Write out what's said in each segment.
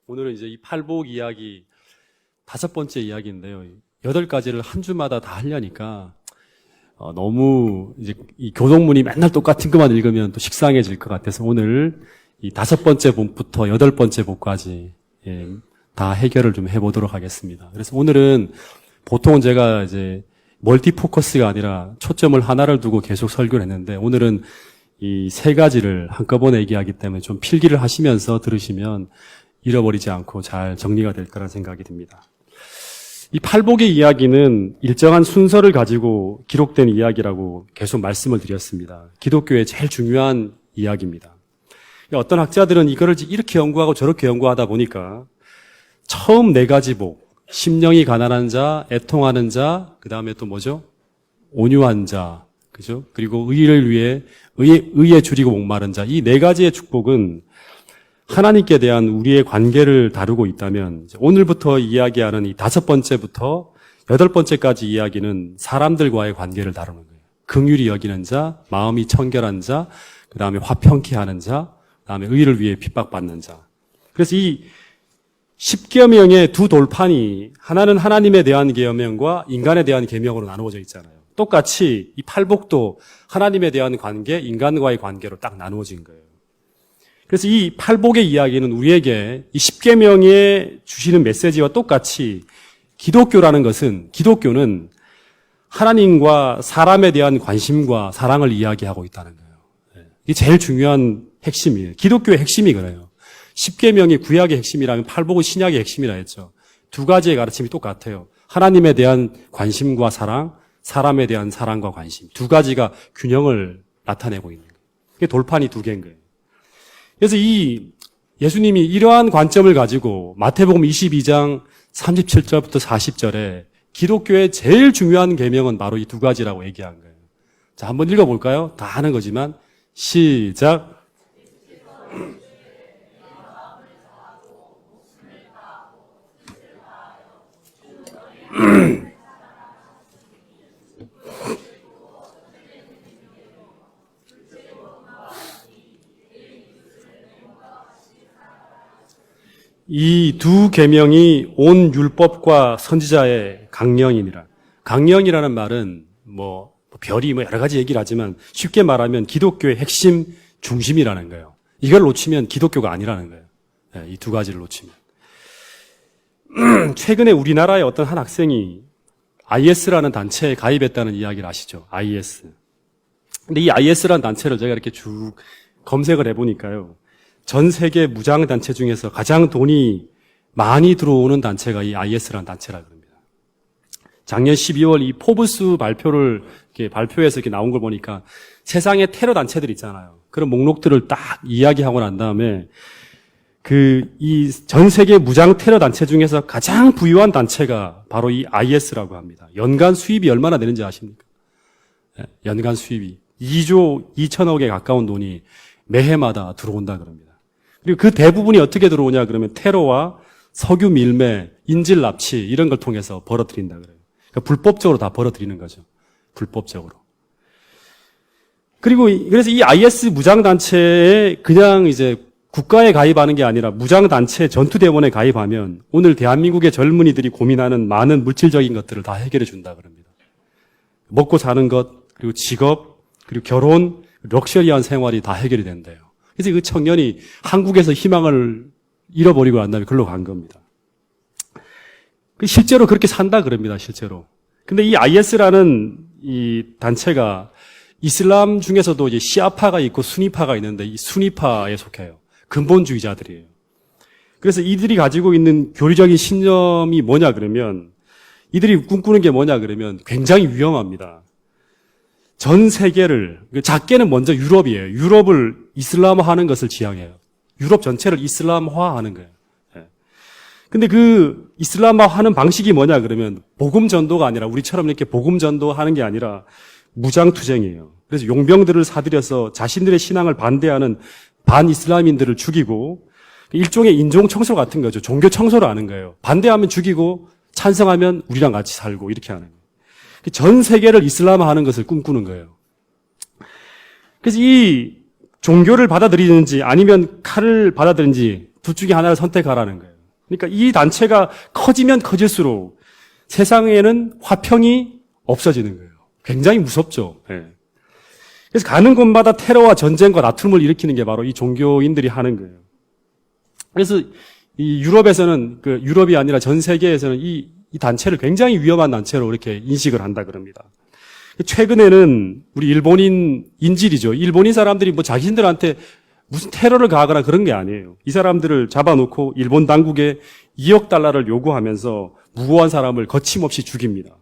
오늘은 이제 이 팔복 이야기 5번째 이야기인데요. 8가지를 한 주마다 다 하려니까 너무 이제 이 교동문이 맨날 똑같은 것만 읽으면 또 식상해질 것 같아서 오늘 이 5번째 복부터 8번째 복까지 다 해결을 좀 해보도록 하겠습니다. 그래서 오늘은 보통은 제가 이제 멀티 포커스가 아니라 초점을 하나를 두고 계속 설교를 했는데 오늘은 이 3가지를 한꺼번에 얘기하기 때문에 좀 필기를 하시면서 들으시면 잃어버리지 않고 잘 정리가 될 거란 생각이 듭니다. 이 팔복의 이야기는 일정한 순서를 가지고 기록된 이야기라고 계속 말씀을 드렸습니다. 기독교의 제일 중요한 이야기입니다. 어떤 학자들은 이거를 이렇게 연구하고 저렇게 연구하다 보니까 처음 4가지 복, 심령이 가난한 자, 애통하는 자, 그 다음에 또 뭐죠? 온유한 자, 그죠? 그리고 의를 위해 의에 줄이고 목마른 자, 이 4가지의 축복은 하나님께 대한 우리의 관계를 다루고 있다면 오늘부터 이야기하는 이 5번째부터 8번째까지 이야기는 사람들과의 관계를 다루는 거예요. 긍휼히 여기는 자, 마음이 청결한 자, 그 다음에 화평케 하는 자, 그 다음에 의를 위해 핍박받는 자. 그래서 이 10계명의 두 돌판이 하나는 하나님에 대한 계명과 인간에 대한 계명으로 나누어져 있잖아요. 똑같이 이 팔복도 하나님에 대한 관계, 인간과의 관계로 딱 나누어진 거예요. 그래서 이 팔복의 이야기는 우리에게 이 10계명에 주시는 메시지와 똑같이 기독교는 하나님과 사람에 대한 관심과 사랑을 이야기하고 있다는 거예요. 이게 제일 중요한 핵심이에요. 기독교의 핵심이 그래요. 10계명이 구약의 핵심이라면 팔복은 신약의 핵심이라 했죠. 2가지의 가르침이 똑같아요. 하나님에 대한 관심과 사랑, 사람에 대한 사랑과 관심. 2가지가 균형을 나타내고 있는 거예요. 이게 돌판이 2개인 거예요. 그래서 이 예수님이 이러한 관점을 가지고 마태복음 22장 37절부터 40절에 기독교의 제일 중요한 계명은 바로 이 2가지라고 얘기한 거예요. 자, 한번 읽어볼까요? 다 하는 거지만 시작. 이 2계명이 온 율법과 선지자의 강령이니라. 강령이라는 말은 별이 여러 가지 얘기를 하지만 쉽게 말하면 기독교의 핵심 중심이라는 거예요. 이걸 놓치면 기독교가 아니라는 거예요. 이 2가지를 놓치면. 최근에 우리나라의 어떤 한 학생이 IS라는 단체에 가입했다는 이야기를 아시죠? IS. 근데 이 IS라는 단체를 제가 이렇게 쭉 검색을 해보니까요. 전 세계 무장단체 중에서 가장 돈이 많이 들어오는 단체가 이 IS라는 단체라고 합니다. 작년 12월 이 포브스 발표해서 이렇게 나온 걸 보니까 세상에 테러 단체들 있잖아요. 그런 목록들을 딱 이야기하고 난 다음에 이 전 세계 무장 테러 단체 중에서 가장 부유한 단체가 바로 이 IS라고 합니다. 연간 수입이 얼마나 되는지 아십니까? 연간 수입이 2조 2천억에 가까운 돈이 매해마다 들어온다 그럽니다. 그리고 그 대부분이 어떻게 들어오냐 그러면 테러와 석유 밀매, 인질 납치 이런 걸 통해서 벌어들인다 그래요. 그러니까 불법적으로 다 벌어들이는 거죠. 불법적으로. 그래서 이 IS 무장단체에 그냥 이제 국가에 가입하는 게 아니라 무장단체 전투대원에 가입하면 오늘 대한민국의 젊은이들이 고민하는 많은 물질적인 것들을 다 해결해 준다 그럽니다. 먹고 사는 것, 그리고 직업, 그리고 결혼, 럭셔리한 생활이 다 해결이 된대요. 그래서 그 청년이 한국에서 희망을 잃어버리고 난 다음에 글로 간 겁니다. 실제로 그렇게 산다 그럽니다, 실제로. 근데 이 IS라는 이 단체가 이슬람 중에서도 이제 시아파가 있고 수니파가 있는데 이 수니파에 속해요. 근본주의자들이에요. 그래서 이들이 가지고 있는 교리적인 신념이 뭐냐 그러면 이들이 꿈꾸는 게 뭐냐 그러면 굉장히 위험합니다. 전 세계를, 작게는 먼저 유럽이에요. 유럽을 이슬람화하는 것을 지향해요. 유럽 전체를 이슬람화하는 거예요. 근데 그 이슬람화하는 방식이 뭐냐 그러면 복음 전도가 아니라 우리처럼 이렇게 복음 전도하는 게 아니라 무장투쟁이에요. 그래서 용병들을 사들여서 자신들의 신앙을 반대하는 반이슬람인들을 죽이고 일종의 인종 청소 같은 거죠. 종교 청소를 하는 거예요. 반대하면 죽이고 찬성하면 우리랑 같이 살고 이렇게 하는 거예요. 전 세계를 이슬람화하는 것을 꿈꾸는 거예요. 그래서 이 종교를 받아들이는지 아니면 칼을 받아들이는지 둘 중에 하나를 선택하라는 거예요. 그러니까 이 단체가 커지면 커질수록 세상에는 화평이 없어지는 거예요. 굉장히 무섭죠. 예. 그래서 가는 곳마다 테러와 전쟁과 다툼을 일으키는 게 바로 이 종교인들이 하는 거예요. 그래서 이 유럽에서는, 유럽이 아니라 전 세계에서는 이 단체를 굉장히 위험한 단체로 이렇게 인식을 한다 그럽니다. 최근에는 우리 일본인 인질이죠. 일본인 사람들이 뭐 자신들한테 무슨 테러를 가하거나 그런 게 아니에요. 이 사람들을 잡아놓고 일본 당국에 2억 달러를 요구하면서 무고한 사람을 거침없이 죽입니다.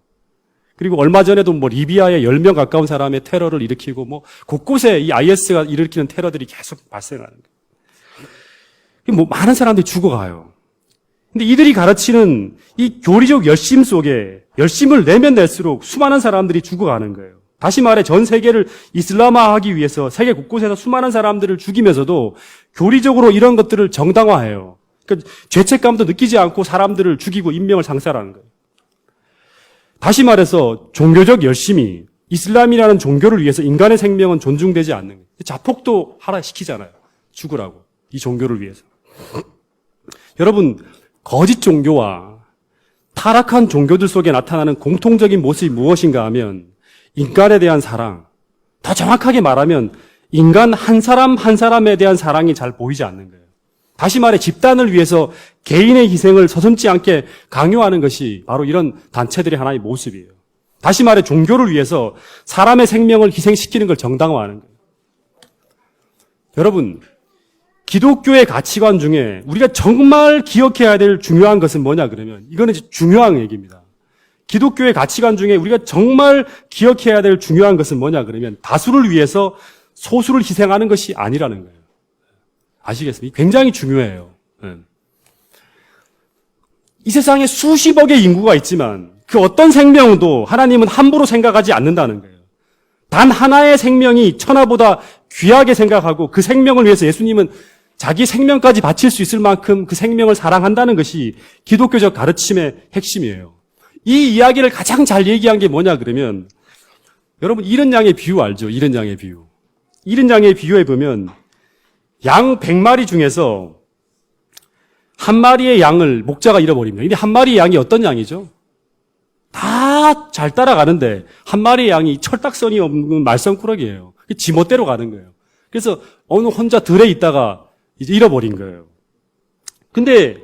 그리고 얼마 전에도 뭐 리비아에 10명 가까운 사람의 테러를 일으키고 뭐 곳곳에 이 IS가 일으키는 테러들이 계속 발생하는 거예요. 뭐 많은 사람들이 죽어가요. 근데 이들이 가르치는 이 교리적 열심 속에 열심을 내면 낼수록 수많은 사람들이 죽어가는 거예요. 다시 말해 전 세계를 이슬람화하기 위해서 세계 곳곳에서 수많은 사람들을 죽이면서도 교리적으로 이런 것들을 정당화해요. 그러니까 죄책감도 느끼지 않고 사람들을 죽이고 인명을 상살하는 거예요. 다시 말해서 종교적 열심이 이슬람이라는 종교를 위해서 인간의 생명은 존중되지 않는 거예요. 자폭도 하라 시키잖아요. 죽으라고. 이 종교를 위해서. 여러분, 거짓 종교와 타락한 종교들 속에 나타나는 공통적인 모습이 무엇인가 하면 인간에 대한 사랑, 더 정확하게 말하면 인간 한 사람 한 사람에 대한 사랑이 잘 보이지 않는 거예요. 다시 말해 집단을 위해서 개인의 희생을 서슴지 않게 강요하는 것이 바로 이런 단체들의 하나의 모습이에요. 다시 말해 종교를 위해서 사람의 생명을 희생시키는 걸 정당화하는 거예요. 여러분, 기독교의 가치관 중에 우리가 정말 기억해야 될 중요한 것은 뭐냐 그러면 이거는 중요한 얘기입니다. 기독교의 가치관 중에 우리가 정말 기억해야 될 중요한 것은 뭐냐 그러면 다수를 위해서 소수를 희생하는 것이 아니라는 거예요. 아시겠습니까? 굉장히 중요해요. 이 세상에 수십억의 인구가 있지만 그 어떤 생명도 하나님은 함부로 생각하지 않는다는 거예요. 단 하나의 생명이 천하보다 귀하게 생각하고 그 생명을 위해서 예수님은 자기 생명까지 바칠 수 있을 만큼 그 생명을 사랑한다는 것이 기독교적 가르침의 핵심이에요. 이 이야기를 가장 잘 얘기한 게 뭐냐 그러면 여러분 이른 양의 비유 알죠? 이른 양의 비유. 이른 양의 비유에 보면 양 100마리 중에서 한 마리의 양을 목자가 잃어버립니다. 근데 한 마리의 양이 어떤 양이죠? 다 잘 따라가는데 한 마리의 양이 철딱선이 없는 말썽꾸러기예요. 지멋대로 가는 거예요. 그래서 어느 혼자 들에 있다가 이제 잃어버린 거예요. 근데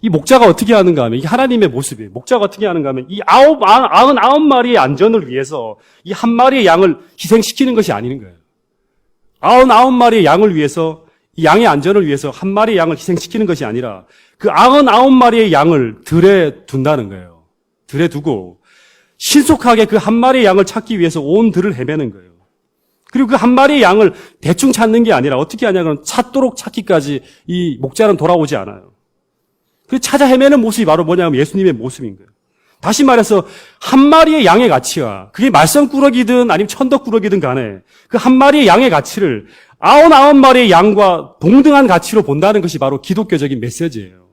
이 목자가 어떻게 하는가 하면 이게 하나님의 모습이에요. 목자가 어떻게 하는가 하면 이 99마리의 안전을 위해서 이 한 마리의 양을 희생시키는 것이 아닌 거예요. 99마리의 양을 위해서 이 양의 안전을 위해서 한 마리의 양을 희생시키는 것이 아니라 그 99마리의 양을 들에 둔다는 거예요. 들에 두고 신속하게 그 한 마리의 양을 찾기 위해서 온 들을 헤매는 거예요. 그리고 그 한 마리의 양을 대충 찾는 게 아니라 어떻게 하냐 그러면 찾도록 찾기까지 이 목자는 돌아오지 않아요. 그 찾아 헤매는 모습이 바로 뭐냐면 예수님의 모습인 거예요. 다시 말해서 한 마리의 양의 가치가 그게 말썽꾸러기든 아니면 천덕꾸러기든 간에 그 한 마리의 양의 가치를 99마리의 양과 동등한 가치로 본다는 것이 바로 기독교적인 메시지예요.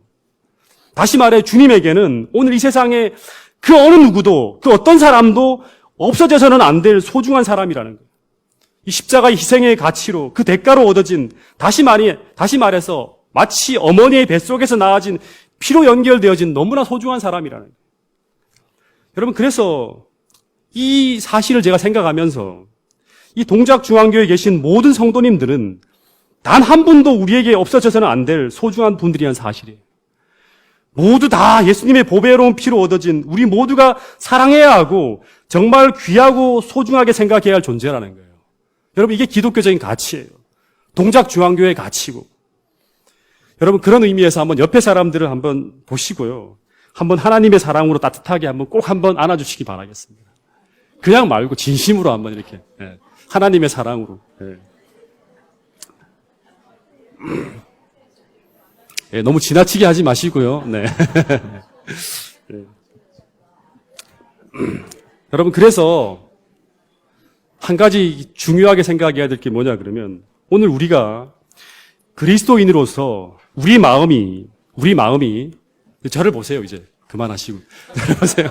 다시 말해 주님에게는 오늘 이 세상에 그 어느 누구도 그 어떤 사람도 없어져서는 안 될 소중한 사람이라는 거예요. 이 십자가의 희생의 가치로 그 대가로 얻어진 다시 말해서 마치 어머니의 뱃속에서 나아진 피로 연결되어진 너무나 소중한 사람이라는 거예요. 여러분 그래서 이 사실을 제가 생각하면서 이 동작중앙교회에 계신 모든 성도님들은 단 한 분도 우리에게 없어져서는 안 될 소중한 분들이라는 사실이에요. 모두 다 예수님의 보배로운 피로 얻어진 우리 모두가 사랑해야 하고 정말 귀하고 소중하게 생각해야 할 존재라는 거예요. 여러분 이게 기독교적인 가치예요. 동작중앙교회의 가치고. 여러분 그런 의미에서 한번 옆에 사람들을 한번 보시고요. 한번 하나님의 사랑으로 따뜻하게 한번 꼭 한번 안아주시기 바라겠습니다. 그냥 말고 진심으로 한번 이렇게 하나님의 사랑으로. 너무 지나치게 하지 마시고요. 네. 여러분 그래서 한 가지 중요하게 생각해야 될 게 뭐냐 그러면 오늘 우리가 그리스도인으로서 우리 마음이 저를 보세요 이제 그만하시고 저를 보세요.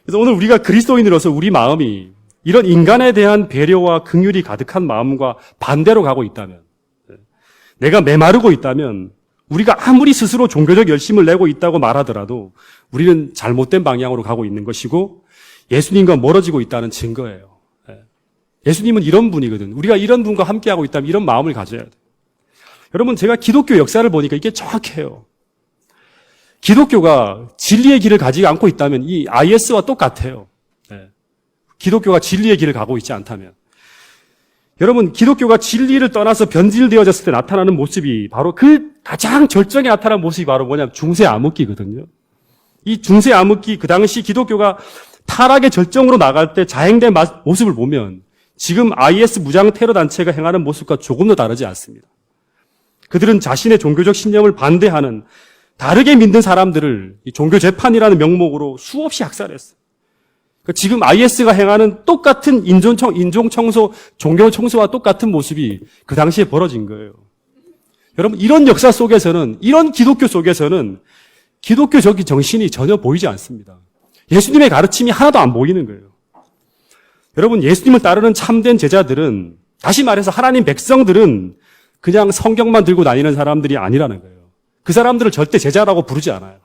그래서 오늘 우리가 그리스도인으로서 우리 마음이 이런 인간에 대한 배려와 긍휼이 가득한 마음과 반대로 가고 있다면 내가 메마르고 있다면 우리가 아무리 스스로 종교적 열심을 내고 있다고 말하더라도 우리는 잘못된 방향으로 가고 있는 것이고 예수님과 멀어지고 있다는 증거예요. 예수님은 이런 분이거든. 우리가 이런 분과 함께하고 있다면 이런 마음을 가져야 돼요. 여러분, 제가 기독교 역사를 보니까 이게 정확해요. 기독교가 진리의 길을 가지지 않고 있다면 이 IS와 똑같아요. 기독교가 진리의 길을 가고 있지 않다면. 여러분, 기독교가 진리를 떠나서 변질되어졌을 때 나타나는 모습이 바로 그 가장 절정에 나타난 모습이 바로 뭐냐면 중세 암흑기거든요. 이 중세 암흑기, 그 당시 기독교가 타락의 절정으로 나갈 때 자행된 모습을 보면 지금 IS 무장 테러 단체가 행하는 모습과 조금도 다르지 않습니다. 그들은 자신의 종교적 신념을 반대하는 다르게 믿는 사람들을 종교 재판이라는 명목으로 수없이 학살했어요. 지금 IS가 행하는 똑같은 인종 청소, 종교 청소와 똑같은 모습이 그 당시에 벌어진 거예요. 여러분, 이런 역사 속에서는, 이런 기독교 속에서는 기독교적인 정신이 전혀 보이지 않습니다. 예수님의 가르침이 하나도 안 보이는 거예요. 여러분, 예수님을 따르는 참된 제자들은, 다시 말해서 하나님 백성들은 그냥 성경만 들고 다니는 사람들이 아니라는 거예요. 그 사람들을 절대 제자라고 부르지 않아요.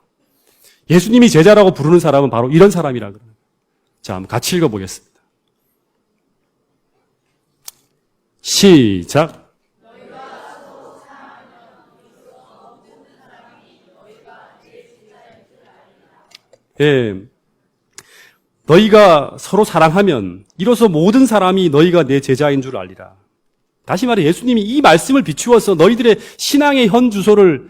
예수님이 제자라고 부르는 사람은 바로 이런 사람이라는 거예요. 자, 한번 같이 읽어보겠습니다. 시작. 예, 너희가 서로 사랑하면 이로써 모든 사람이 너희가 내 제자인 줄 알리라. 다시 말해 예수님이 이 말씀을 비추어서 너희들의 신앙의 현 주소를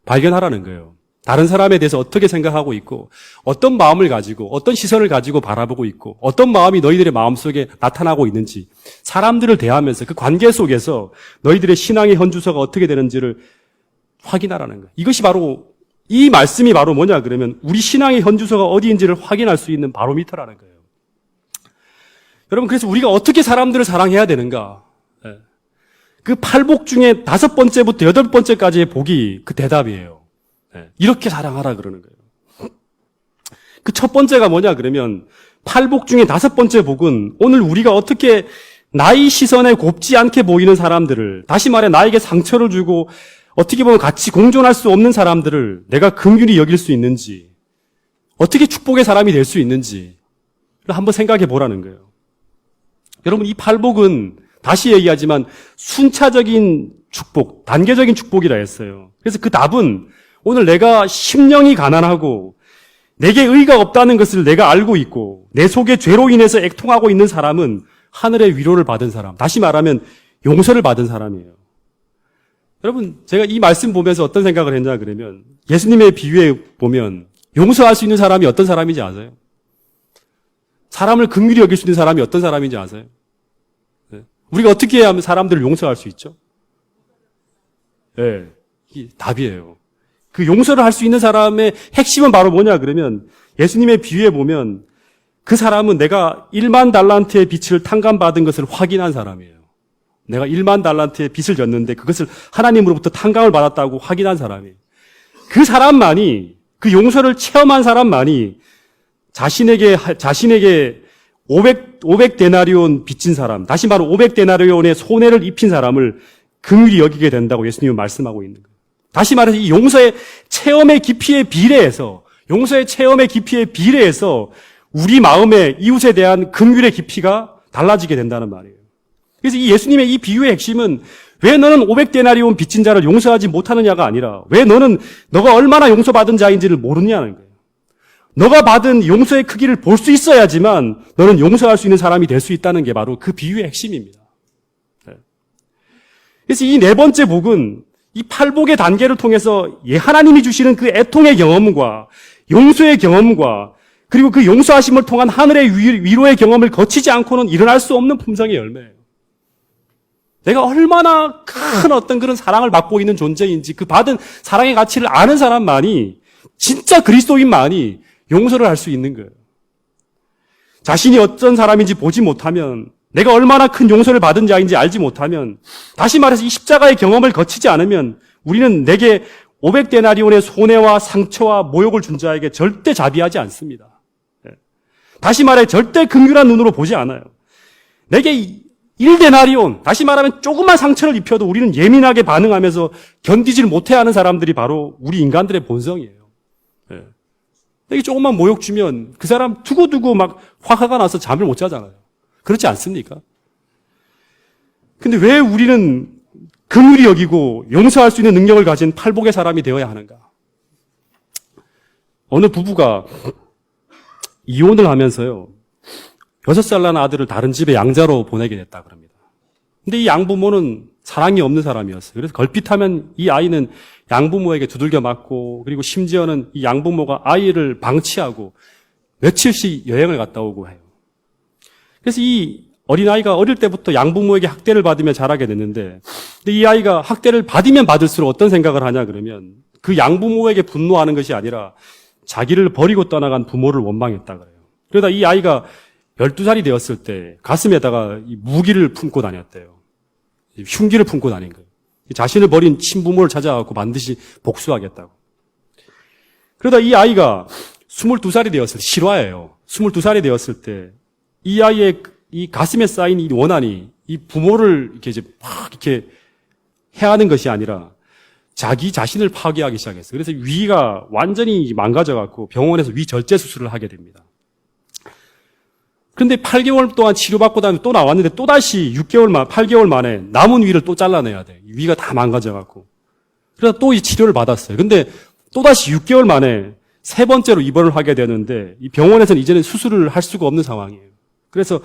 발견하라는 거예요. 다른 사람에 대해서 어떻게 생각하고 있고 어떤 마음을 가지고 어떤 시선을 가지고 바라보고 있고 어떤 마음이 너희들의 마음속에 나타나고 있는지 사람들을 대하면서 그 관계 속에서 너희들의 신앙의 현 주소가 어떻게 되는지를 확인하라는 거예요. 이것이 바로 이 말씀이 바로 뭐냐 그러면 우리 신앙의 현 주소가 어디인지를 확인할 수 있는 바로미터라는 거예요. 여러분, 그래서 우리가 어떻게 사람들을 사랑해야 되는가? 그 8복 중에 5번째부터 8번째까지의 복이 그 대답이에요. 이렇게 사랑하라 그러는 거예요. 그 첫 번째가 뭐냐 그러면 8복 중에 5번째 복은 오늘 우리가 어떻게 나의 시선에 곱지 않게 보이는 사람들을, 다시 말해 나에게 상처를 주고 어떻게 보면 같이 공존할 수 없는 사람들을 내가 긍휼히 여길 수 있는지, 어떻게 축복의 사람이 될 수 있는지를 한번 생각해 보라는 거예요. 여러분, 이 8복은 다시 얘기하지만 순차적인 축복, 단계적인 축복이라 했어요. 그래서 그 답은 오늘 내가 심령이 가난하고 내게 의가 없다는 것을 내가 알고 있고 내 속에 죄로 인해서 애통하고 있는 사람은 하늘의 위로를 받은 사람, 다시 말하면 용서를 받은 사람이에요. 여러분, 제가 이 말씀 보면서 어떤 생각을 했냐 그러면 예수님의 비유에 보면 용서할 수 있는 사람이 어떤 사람인지 아세요? 사람을 긍휼히 여길 수 있는 사람이 어떤 사람인지 아세요? 우리가 어떻게 하면 사람들을 용서할 수 있죠? 네, 이게 답이에요. 그 용서를 할 수 있는 사람의 핵심은 바로 뭐냐 그러면 예수님의 비유에 보면 그 사람은 내가 1만 달란트의 빚을 탕감받은 것을 확인한 사람이에요. 내가 1만 달란트의 빚을 졌는데 그것을 하나님으로부터 탕감을 받았다고 확인한 사람이에요. 그 사람만이, 그 용서를 체험한 사람만이 자신에게 500데나리온 빚진 사람, 다시 말해 500데나리온의 손해를 입힌 사람을 긍휼히 여기게 된다고 예수님은 말씀하고 있는 거예요. 다시 말해서 이 용서의 체험의 깊이에 비례해서, 용서의 체험의 깊이에 비례해서 우리 마음의 이웃에 대한 긍휼의 깊이가 달라지게 된다는 말이에요. 그래서 이 예수님의 이 비유의 핵심은 왜 너는 500데나리온 빚진 자를 용서하지 못하느냐가 아니라 왜 너가 얼마나 용서받은 자인지를 모르느냐는 거예요. 너가 받은 용서의 크기를 볼 수 있어야지만 너는 용서할 수 있는 사람이 될 수 있다는 게 바로 그 비유의 핵심입니다. 그래서 이 네 번째 복은 이 8복의 단계를 통해서 하나님이 주시는 그 애통의 경험과 용서의 경험과 그리고 그 용서하심을 통한 하늘의 위로의 경험을 거치지 않고는 일어날 수 없는 품성의 열매예요. 내가 얼마나 큰 어떤 그런 사랑을 받고 있는 존재인지 그 받은 사랑의 가치를 아는 사람만이, 진짜 그리스도인만이 용서를 할 수 있는 거예요. 자신이 어떤 사람인지 보지 못하면, 내가 얼마나 큰 용서를 받은 자인지 알지 못하면, 다시 말해서 이 십자가의 경험을 거치지 않으면 우리는 내게 500데나리온의 손해와 상처와 모욕을 준 자에게 절대 자비하지 않습니다. 다시 말해 절대 긍휼한 눈으로 보지 않아요. 내게 1데나리온, 다시 말하면 조그만 상처를 입혀도 우리는 예민하게 반응하면서 견디질 못해 하는 사람들이 바로 우리 인간들의 본성이에요. 예. 이게 조금만 모욕 주면 그 사람 두고두고 막 화가 나서 잠을 못 자잖아요. 그렇지 않습니까? 근데 왜 우리는 긍휼히 여기고 용서할 수 있는 능력을 가진 팔복의 사람이 되어야 하는가? 어느 부부가 이혼을 하면서요, 6살 난 아들을 다른 집에 양자로 보내게 됐다 그럽니다. 근데 이 양부모는 사랑이 없는 사람이었어요. 그래서 걸핏하면 이 아이는 양부모에게 두들겨 맞고, 그리고 심지어는 이 양부모가 아이를 방치하고 며칠씩 여행을 갔다 오고 해요. 그래서 이 어린아이가 어릴 때부터 양부모에게 학대를 받으며 자라게 됐는데, 근데 이 아이가 학대를 받으면 받을수록 어떤 생각을 하냐 그러면 그 양부모에게 분노하는 것이 아니라 자기를 버리고 떠나간 부모를 원망했다 그래요. 그러다 이 아이가 12살이 되었을 때 가슴에다가 이 무기를 품고 다녔대요. 흉기를 품고 다닌 거예요. 자신을 버린 친부모를 찾아가고 반드시 복수하겠다고. 그러다 이 아이가 22살이 되었을 때, 실화예요. 22살이 되었을 때 이 아이의 이 가슴에 쌓인 이 원한이 이 부모를 이렇게 이제 막 이렇게 해하는 것이 아니라 자기 자신을 파괴하기 시작했어요. 그래서 위가 완전히 망가져갖고 병원에서 위 절제 수술을 하게 됩니다. 그런데 8개월 동안 치료받고 다음에 또 나왔는데 또다시 8개월 만에 남은 위를 또 잘라내야 돼요. 위가 다 망가져갖고. 그래서 또 이 치료를 받았어요. 근데 또다시 6개월 만에 세 번째로 입원을 하게 되는데 이 병원에서는 이제는 수술을 할 수가 없는 상황이에요. 그래서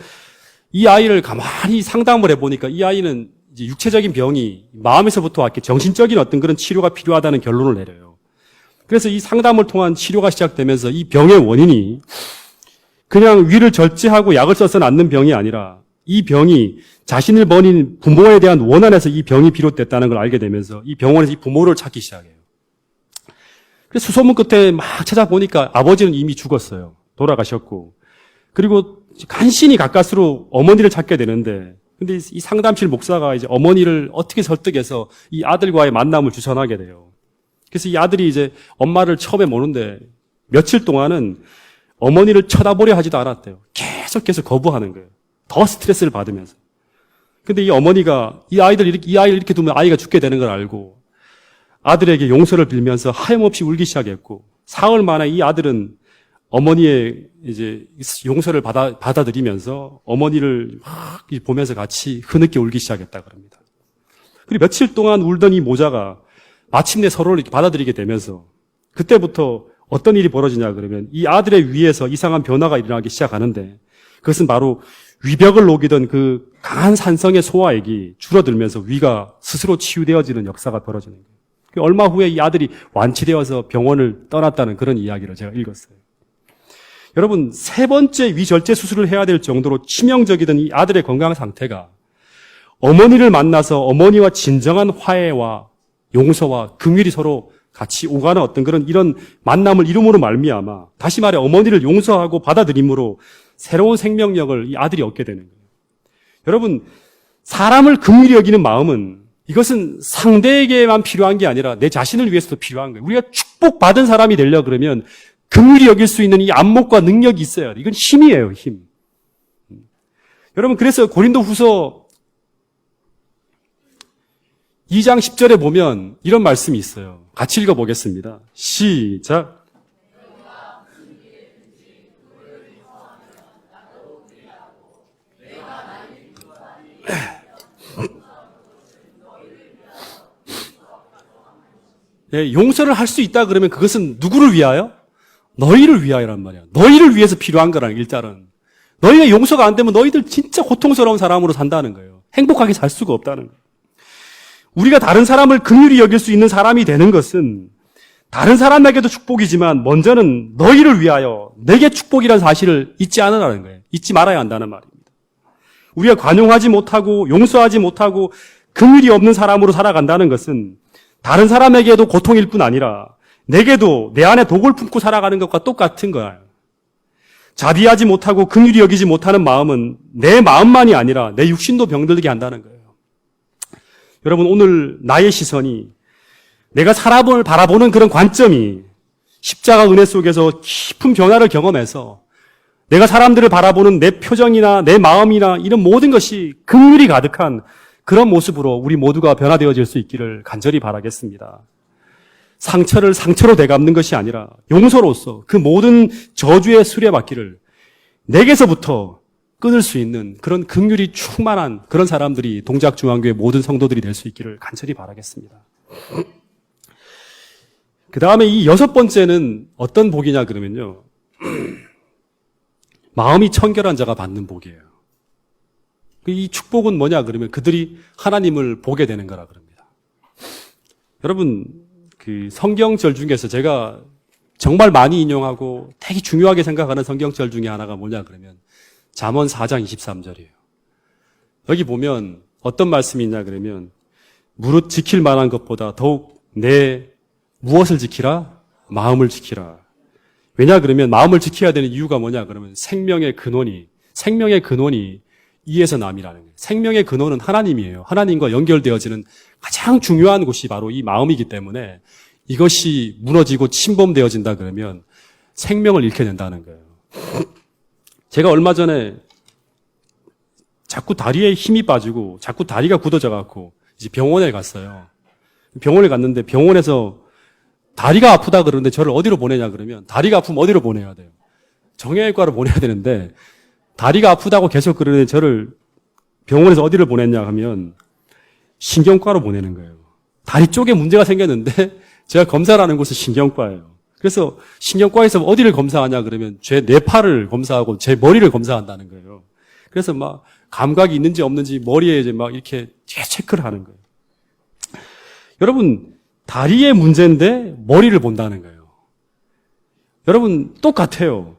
이 아이를 가만히 상담을 해보니까 이 아이는 이제 육체적인 병이 마음에서부터 왔기 정신적인 어떤 그런 치료가 필요하다는 결론을 내려요. 그래서 이 상담을 통한 치료가 시작되면서 이 병의 원인이 그냥 위를 절제하고 약을 써서 낫는 병이 아니라 이 병이 자신을 버린 부모에 대한 원한에서 이 병이 비롯됐다는 걸 알게 되면서 이 병원에서 이 부모를 찾기 시작해요. 그래서 수소문 끝에 막 찾아보니까 아버지는 이미 죽었어요. 돌아가셨고. 그리고 간신히 가까스로 어머니를 찾게 되는데, 근데 이 상담실 목사가 이제 어머니를 어떻게 설득해서 이 아들과의 만남을 주선하게 돼요. 그래서 이 아들이 이제 엄마를 처음에 모는데 며칠 동안은 어머니를 쳐다보려 하지도 않았대요. 계속 거부하는 거예요. 더 스트레스를 받으면서. 근데 이 어머니가 이 아이를 이렇게 두면 아이가 죽게 되는 걸 알고 아들에게 용서를 빌면서 하염없이 울기 시작했고, 사흘 만에 이 아들은 어머니의 이제 용서를 받아들이면서 어머니를 막 보면서 같이 흐느껴 울기 시작했다 그럽니다. 그리고 며칠 동안 울던 이 모자가 마침내 서로를 이렇게 받아들이게 되면서 그때부터 어떤 일이 벌어지냐 그러면 이 아들의 위에서 이상한 변화가 일어나기 시작하는데, 그것은 바로 위벽을 녹이던 그 강한 산성의 소화액이 줄어들면서 위가 스스로 치유되어지는 역사가 벌어지는 거예요. 얼마 후에 이 아들이 완치되어서 병원을 떠났다는 그런 이야기를 제가 읽었어요. 여러분, 세 번째 위절제 수술을 해야 될 정도로 치명적이던 이 아들의 건강 상태가 어머니를 만나서 어머니와 진정한 화해와 용서와 긍휼이 서로 같이 오가는 어떤 그런 이런 만남을 이룸으로 말미암아, 다시 말해 어머니를 용서하고 받아들임으로 새로운 생명력을 이 아들이 얻게 되는 거예요. 여러분, 사람을 긍휼히 여기는 마음은 이것은 상대에게만 필요한 게 아니라 내 자신을 위해서도 필요한 거예요. 우리가 축복받은 사람이 되려 그러면 긍휼히 여길 수 있는 이 안목과 능력이 있어야 돼. 이건 힘이에요, 힘. 여러분, 그래서 고린도후서 2장 10절에 보면 이런 말씀이 있어요. 같이 읽어보겠습니다. 시작. 예, 용서를 할 수 있다 그러면 그것은 누구를 위하여? 너희를 위하여란 말이야. 너희를 위해서 필요한 거라는 일단은. 너희가 용서가 안 되면 너희들 진짜 고통스러운 사람으로 산다는 거예요. 행복하게 살 수가 없다는 거예요. 우리가 다른 사람을 긍휼히 여길 수 있는 사람이 되는 것은 다른 사람에게도 축복이지만 먼저는 너희를 위하여 내게 축복이라는 사실을 잊지 않으라는 거예요. 잊지 말아야 한다는 말입니다. 우리가 관용하지 못하고 용서하지 못하고 긍휼이 없는 사람으로 살아간다는 것은 다른 사람에게도 고통일 뿐 아니라 내게도 내 안에 독을 품고 살아가는 것과 똑같은 거예요. 자비하지 못하고 긍휼히 여기지 못하는 마음은 내 마음만이 아니라 내 육신도 병들게 한다는 거예요. 여러분, 오늘 나의 시선이, 내가 사람을 바라보는 그런 관점이 십자가 은혜 속에서 깊은 변화를 경험해서 내가 사람들을 바라보는 내 표정이나 내 마음이나 이런 모든 것이 긍휼이 가득한 그런 모습으로 우리 모두가 변화되어질 수 있기를 간절히 바라겠습니다. 상처를 상처로 되갚는 것이 아니라 용서로서 그 모든 저주의 수레바퀴를 내게서부터 끊을 수 있는 그런 긍휼이 충만한 그런 사람들이 동작중앙교회 모든 성도들이 될 수 있기를 간절히 바라겠습니다. 그 다음에 이 6번째는 어떤 복이냐 그러면요. 마음이 청결한 자가 받는 복이에요. 이 축복은 뭐냐 그러면 그들이 하나님을 보게 되는 거라 그럽니다. 여러분, 그 성경절 중에서 제가 정말 많이 인용하고 되게 중요하게 생각하는 성경절 중에 하나가 뭐냐 그러면 잠언 4장 23절이에요. 여기 보면 어떤 말씀이 있냐 그러면 무릇 지킬 만한 것보다 더욱 내 무엇을 지키라? 마음을 지키라. 왜냐 그러면 마음을 지켜야 되는 이유가 뭐냐 그러면 생명의 근원이 이에서 남이라는 거예요. 생명의 근원은 하나님이에요. 하나님과 연결되어지는 가장 중요한 곳이 바로 이 마음이기 때문에 이것이 무너지고 침범되어진다 그러면 생명을 잃게 된다는 거예요. 제가 얼마 전에 자꾸 다리에 힘이 빠지고 자꾸 다리가 굳어져 갖고 이제 병원에 갔어요. 병원에 갔는데 병원에서 다리가 아프다 그러는데 저를 어디로 보내냐 그러면 다리가 아프면 어디로 보내야 돼요? 정형외과로 보내야 되는데 다리가 아프다고 계속 그러는데 저를 병원에서 어디를 보냈냐 하면 신경과로 보내는 거예요. 다리 쪽에 문제가 생겼는데 제가 검사를 하는 곳은 신경과예요. 그래서 신경과에서 어디를 검사하냐 그러면 제 뇌파를 검사하고 제 머리를 검사한다는 거예요. 그래서 막 감각이 있는지 없는지 머리에 이제 막 이렇게 체크를 하는 거예요. 여러분, 다리의 문제인데 머리를 본다는 거예요. 여러분, 똑같아요.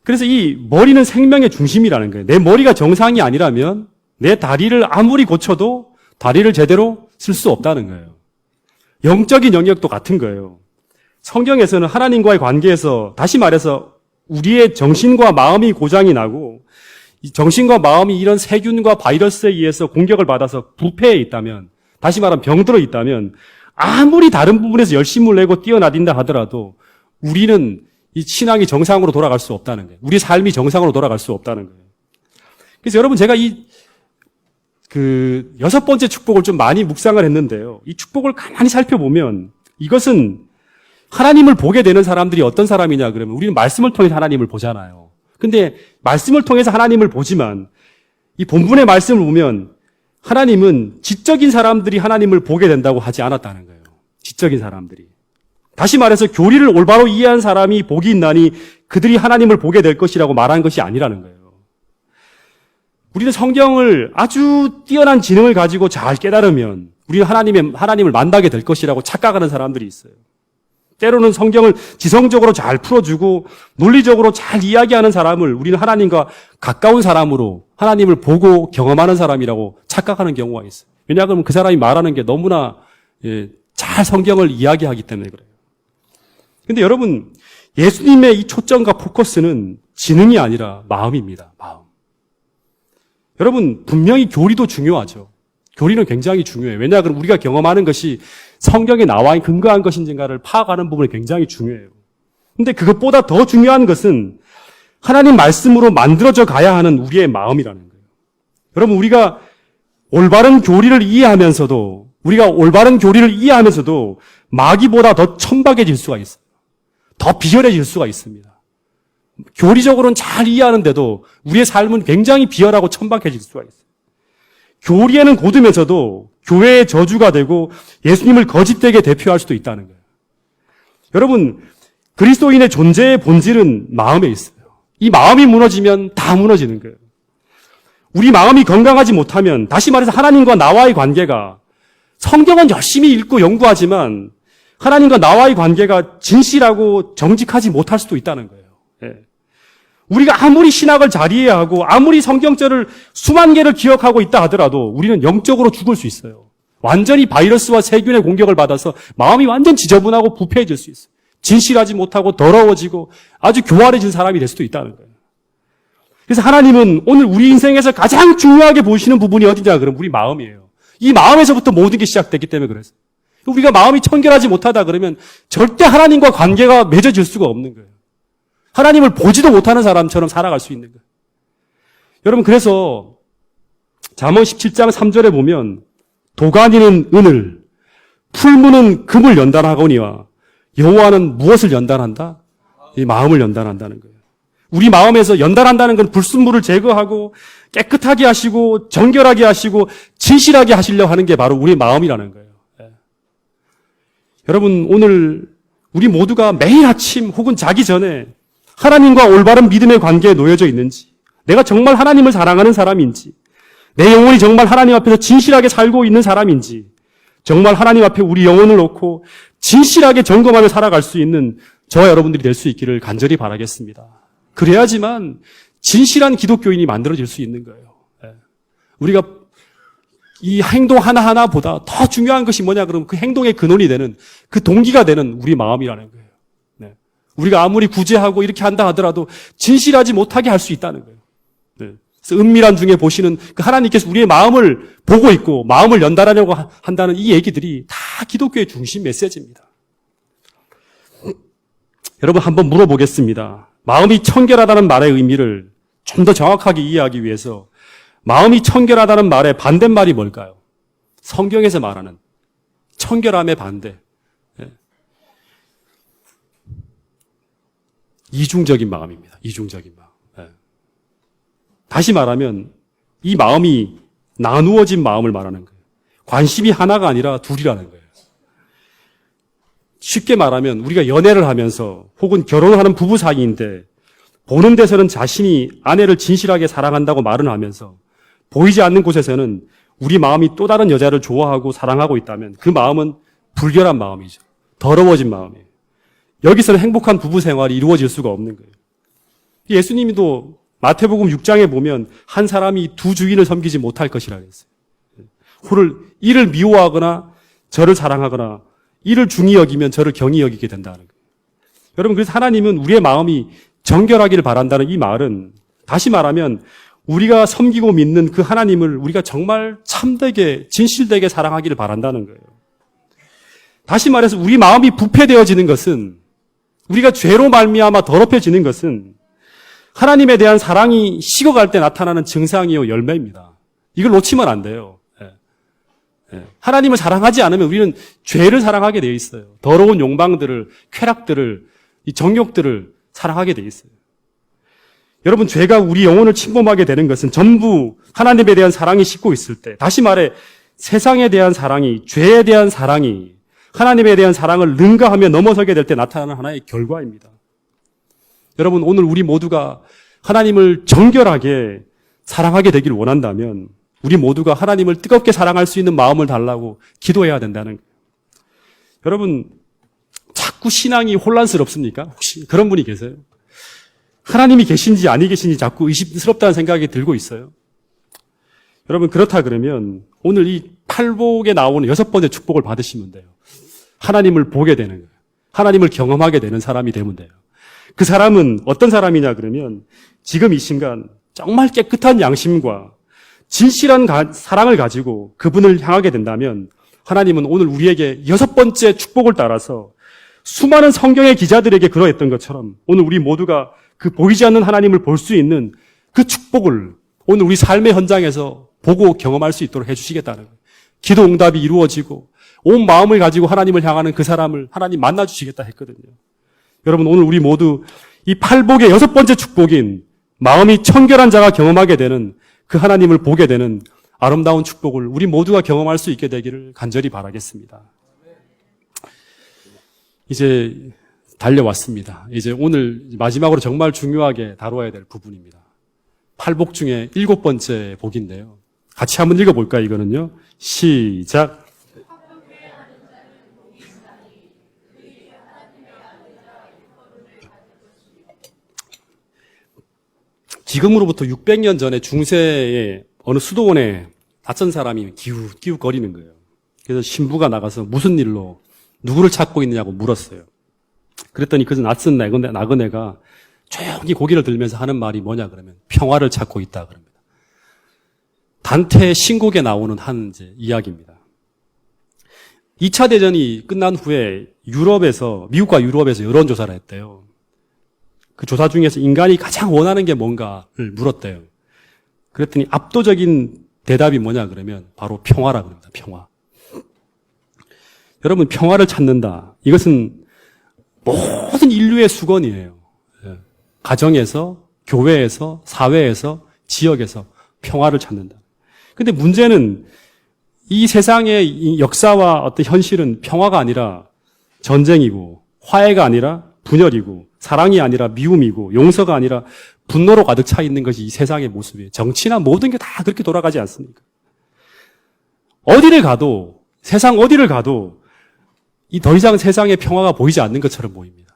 그래서 이 머리는 생명의 중심이라는 거예요. 내 머리가 정상이 아니라면 내 다리를 아무리 고쳐도 다리를 제대로 쓸 수 없다는 거예요. 영적인 영역도 같은 거예요. 성경에서는 하나님과의 관계에서 다시 말해서 우리의 정신과 마음이 고장이 나고 이 정신과 마음이 이런 세균과 바이러스에 의해서 공격을 받아서 부패해 있다면, 다시 말하면 병들어 있다면 아무리 다른 부분에서 열심을 내고 뛰어나딘다 하더라도 우리는 이 신앙이 정상으로 돌아갈 수 없다는 거예요. 우리 삶이 정상으로 돌아갈 수 없다는 거예요. 그래서 여러분 제가 그 6번째 축복을 좀 많이 묵상을 했는데요. 이 축복을 가만히 살펴보면 이것은 하나님을 보게 되는 사람들이 어떤 사람이냐 그러면 우리는 말씀을 통해서 하나님을 보잖아요. 근데 말씀을 통해서 하나님을 보지만 이 본문의 말씀을 보면 하나님은 지적인 사람들이 하나님을 보게 된다고 하지 않았다는 거예요. 지적인 사람들이. 다시 말해서 교리를 올바로 이해한 사람이 복이 있나니 그들이 하나님을 보게 될 것이라고 말한 것이 아니라는 거예요. 우리는 성경을 아주 뛰어난 지능을 가지고 잘 깨달으면 우리는 하나님을 만나게 될 것이라고 착각하는 사람들이 있어요. 때로는 성경을 지성적으로 잘 풀어주고 논리적으로 잘 이야기하는 사람을 우리는 하나님과 가까운 사람으로 하나님을 보고 경험하는 사람이라고 착각하는 경우가 있어요. 왜냐하면 그 사람이 말하는 게 너무나 잘 성경을 이야기하기 때문에 그래요. 근데 여러분, 예수님의 이 초점과 포커스는 지능이 아니라 마음입니다. 마음. 여러분, 분명히 교리도 중요하죠. 교리는 굉장히 중요해요. 왜냐하면 우리가 경험하는 것이 성경에 나와 근거한 것인지를 파악하는 부분이 굉장히 중요해요. 근데 그것보다 더 중요한 것은 하나님 말씀으로 만들어져 가야 하는 우리의 마음이라는 거예요. 여러분, 우리가 올바른 교리를 이해하면서도 마귀보다 더 천박해질 수가 있어요. 더 비열해질 수가 있습니다. 교리적으로는 잘 이해하는데도 우리의 삶은 굉장히 비열하고 천박해질 수가 있어요. 교리에는 고두면서도 교회의 저주가 되고 예수님을 거짓되게 대표할 수도 있다는 거예요. 여러분, 그리스도인의 존재의 본질은 마음에 있어요. 이 마음이 무너지면 다 무너지는 거예요. 우리 마음이 건강하지 못하면, 다시 말해서 하나님과 나와의 관계가, 성경은 열심히 읽고 연구하지만 하나님과 나와의 관계가 진실하고 정직하지 못할 수도 있다는 거예요. 우리가 아무리 신학을 잘 이해하고 아무리 성경절을 수만 개를 기억하고 있다 하더라도 우리는 영적으로 죽을 수 있어요. 완전히 바이러스와 세균의 공격을 받아서 마음이 완전 지저분하고 부패해질 수 있어요. 진실하지 못하고 더러워지고 아주 교활해진 사람이 될 수도 있다는 거예요. 그래서 하나님은 오늘 우리 인생에서 가장 중요하게 보시는 부분이 어디냐 그러면 우리 마음이에요. 이 마음에서부터 모든 게 시작됐기 때문에 그래서 우리가 마음이 청결하지 못하다 그러면 절대 하나님과 관계가 맺어질 수가 없는 거예요. 하나님을 보지도 못하는 사람처럼 살아갈 수 있는 거예요. 여러분, 그래서 잠언 17장 3절에 보면 도가니는 은을, 풀무는 금을 연단하거니와 여호와는 무엇을 연단한다? 이 마음을 연단한다는 거예요. 우리 마음에서 연단한다는 건 불순물을 제거하고 깨끗하게 하시고 정결하게 하시고 진실하게 하시려고 하는 게 바로 우리 마음이라는 거예요. 예. 여러분, 오늘 우리 모두가 매일 아침 혹은 자기 전에 하나님과 올바른 믿음의 관계에 놓여져 있는지, 내가 정말 하나님을 사랑하는 사람인지, 내 영혼이 정말 하나님 앞에서 진실하게 살고 있는 사람인지, 정말 하나님 앞에 우리 영혼을 놓고 진실하게 점검하며 살아갈 수 있는 저와 여러분들이 될 수 있기를 간절히 바라겠습니다. 그래야지만 진실한 기독교인이 만들어질 수 있는 거예요. 우리가 이 행동 하나하나보다 더 중요한 것이 뭐냐 그러면 그 행동의 근원이 되는, 그 동기가 되는 우리 마음이라는 거예요. 우리가 아무리 구제하고 이렇게 한다 하더라도 진실하지 못하게 할 수 있다는 거예요. 그래서 은밀한 중에 보시는 그 하나님께서 우리의 마음을 보고 있고 마음을 연단하려고 한다는 이 얘기들이 다 기독교의 중심 메시지입니다. 여러분, 한번 물어보겠습니다. 마음이 청결하다는 말의 의미를 좀 더 정확하게 이해하기 위해서 마음이 청결하다는 말의 반대말이 뭘까요? 성경에서 말하는 청결함의 반대. 이중적인 마음입니다. 이중적인 마음. 다시 말하면 이 마음이 나누어진 마음을 말하는 거예요. 관심이 하나가 아니라 둘이라는 거예요. 쉽게 말하면 우리가 연애를 하면서 혹은 결혼하는 부부 사이인데 보는 데서는 자신이 아내를 진실하게 사랑한다고 말은 하면서 보이지 않는 곳에서는 우리 마음이 또 다른 여자를 좋아하고 사랑하고 있다면 그 마음은 불결한 마음이죠. 더러워진 마음이에요. 여기서는 행복한 부부 생활이 이루어질 수가 없는 거예요. 예수님도 마태복음 6장에 보면 한 사람이 두 주인을 섬기지 못할 것이라고 했어요. 이를 미워하거나 저를 사랑하거나 이를 중히 여기면 저를 경히 여기게 된다는 거예요. 여러분, 그래서 하나님은 우리의 마음이 정결하기를 바란다는 이 말은, 다시 말하면 우리가 섬기고 믿는 그 하나님을 우리가 정말 참되게 진실되게 사랑하기를 바란다는 거예요. 다시 말해서 우리 마음이 부패되어지는 것은, 우리가 죄로 말미암아 더럽혀지는 것은 하나님에 대한 사랑이 식어갈 때 나타나는 증상이요 열매입니다. 이걸 놓치면 안 돼요. 하나님을 사랑하지 않으면 우리는 죄를 사랑하게 되어 있어요. 더러운 욕망들을, 쾌락들을, 이 정욕들을 사랑하게 되어 있어요. 여러분, 죄가 우리 영혼을 침범하게 되는 것은 전부 하나님에 대한 사랑이 식고 있을 때, 다시 말해 세상에 대한 사랑이, 죄에 대한 사랑이 하나님에 대한 사랑을 능가하며 넘어서게 될 때 나타나는 하나의 결과입니다. 여러분, 오늘 우리 모두가 하나님을 정결하게 사랑하게 되기를 원한다면 우리 모두가 하나님을 뜨겁게 사랑할 수 있는 마음을 달라고 기도해야 된다는 거예요. 여러분, 자꾸 신앙이 혼란스럽습니까? 혹시 그런 분이 계세요? 하나님이 계신지 아니 계신지 자꾸 의심스럽다는 생각이 들고 있어요. 여러분, 그렇다 그러면 오늘 이 팔복에 나오는 6번째 축복을 받으시면 돼요. 하나님을 보게 되는 거예요. 하나님을 경험하게 되는 사람이 되면 돼요. 그 사람은 어떤 사람이냐 그러면 지금 이 순간 정말 깨끗한 양심과 진실한 사랑을 가지고 그분을 향하게 된다면 하나님은 오늘 우리에게 6번째 축복을 따라서 수많은 성경의 기자들에게 그러했던 것처럼 오늘 우리 모두가 그 보이지 않는 하나님을 볼 수 있는 그 축복을 오늘 우리 삶의 현장에서 보고 경험할 수 있도록 해주시겠다는 거예요. 기도 응답이 이루어지고 온 마음을 가지고 하나님을 향하는 그 사람을 하나님 만나주시겠다 했거든요. 여러분, 오늘 우리 모두 이 팔복의 6번째 축복인 마음이 청결한 자가 경험하게 되는 그 하나님을 보게 되는 아름다운 축복을 우리 모두가 경험할 수 있게 되기를 간절히 바라겠습니다. 이제 달려왔습니다. 이제 오늘 마지막으로 정말 중요하게 다뤄야 될 부분입니다. 팔복 중에 7번째 복인데요. 같이 한번 읽어볼까요? 이거는요. 시작. 지금으로부터 600년 전에 중세의 어느 수도원에 낯선 사람이 기웃기웃거리는 거예요. 그래서 신부가 나가서 무슨 일로 누구를 찾고 있느냐고 물었어요. 그랬더니 그 낯선 나그네가 조용히 고개를 들면서 하는 말이 뭐냐 그러면 평화를 찾고 있다 그럽니다. 단테의 신곡에 나오는 한 이야기입니다. 2차 대전이 끝난 후에 미국과 유럽에서 여론조사를 했대요. 그 조사 중에서 인간이 가장 원하는 게 뭔가를 물었대요. 그랬더니 압도적인 대답이 뭐냐 그러면 바로 평화라 그럽니다. 평화. 여러분, 평화를 찾는다. 이것은 모든 인류의 수건이에요. 가정에서, 교회에서, 사회에서, 지역에서 평화를 찾는다. 근데 문제는 이 세상의 역사와 어떤 현실은 평화가 아니라 전쟁이고, 화해가 아니라 분열이고, 사랑이 아니라 미움이고, 용서가 아니라 분노로 가득 차 있는 것이 이 세상의 모습이에요. 정치나 모든 게 다 그렇게 돌아가지 않습니까? 어디를 가도, 세상 어디를 가도 이 더 이상 세상에 평화가 보이지 않는 것처럼 보입니다.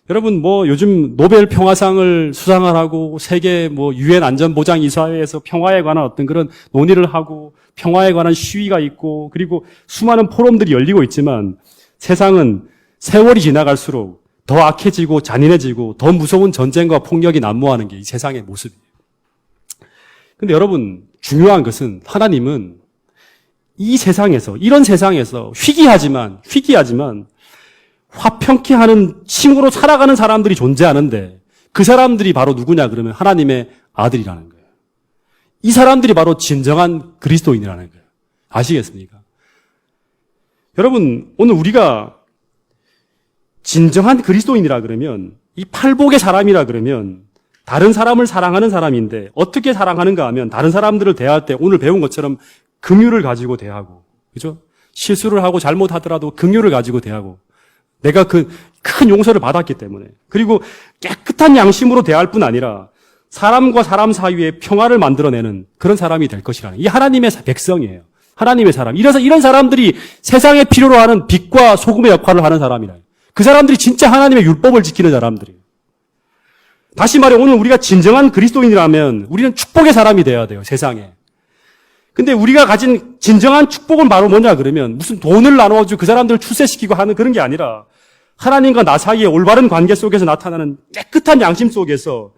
여러분, 요즘 노벨 평화상을 수상을 하고 세계 유엔 안전보장이사회에서 평화에 관한 어떤 그런 논의를 하고 평화에 관한 시위가 있고 그리고 수많은 포럼들이 열리고 있지만 세상은 세월이 지나갈수록 더 악해지고 잔인해지고 더 무서운 전쟁과 폭력이 난무하는 게 이 세상의 모습이에요. 근데 여러분, 중요한 것은 하나님은 이 세상에서, 이런 세상에서 희귀하지만 화평케 하는 칭으로 살아가는 사람들이 존재하는데 그 사람들이 바로 누구냐 그러면 하나님의 아들이라는 거예요. 이 사람들이 바로 진정한 그리스도인이라는 거예요. 아시겠습니까? 여러분, 오늘 우리가 진정한 그리스도인이라 그러면 이 팔복의 사람이라 그러면 다른 사람을 사랑하는 사람인데 어떻게 사랑하는가 하면 다른 사람들을 대할 때 오늘 배운 것처럼 긍휼을 가지고 대하고, 그죠? 실수를 하고 잘못하더라도 긍휼을 가지고 대하고 내가 그 큰 용서를 받았기 때문에 그리고 깨끗한 양심으로 대할 뿐 아니라 사람과 사람 사이에 평화를 만들어내는 그런 사람이 될 것이라는 이 하나님의 백성이에요. 하나님의 사람. 이런 사람들이 세상에 필요로 하는 빛과 소금의 역할을 하는 사람이라. 그 사람들이 진짜 하나님의 율법을 지키는 사람들이에요. 다시 말해 오늘 우리가 진정한 그리스도인이라면 우리는 축복의 사람이 돼야 돼요. 세상에. 근데 우리가 가진 진정한 축복은 바로 뭐냐 그러면 무슨 돈을 나눠주고 그 사람들을 출세시키고 하는 그런 게 아니라 하나님과 나 사이의 올바른 관계 속에서 나타나는 깨끗한 양심 속에서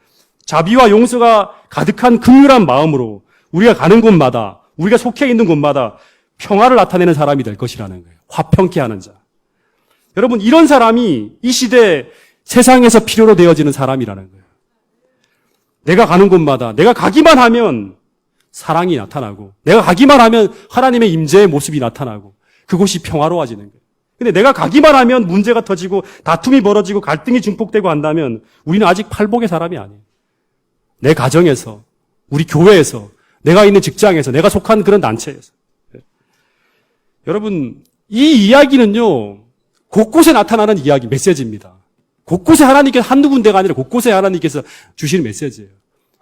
자비와 용서가 가득한 긍휼한 마음으로 우리가 가는 곳마다 우리가 속해 있는 곳마다 평화를 나타내는 사람이 될 것이라는 거예요. 화평케 하는 자. 여러분, 이런 사람이 이 시대 세상에서 필요로 되어지는 사람이라는 거예요. 내가 가는 곳마다 내가 가기만 하면 사랑이 나타나고 내가 가기만 하면 하나님의 임재의 모습이 나타나고 그곳이 평화로워지는 거예요. 근데 내가 가기만 하면 문제가 터지고 다툼이 벌어지고 갈등이 증폭되고 한다면 우리는 아직 팔복의 사람이 아니에요. 내 가정에서, 우리 교회에서, 내가 있는 직장에서, 내가 속한 그런 단체에서. 여러분, 이 이야기는요, 곳곳에 나타나는 이야기, 메시지입니다. 곳곳에 하나님께서 한두 군데가 아니라 곳곳에 하나님께서 주시는 메시지예요.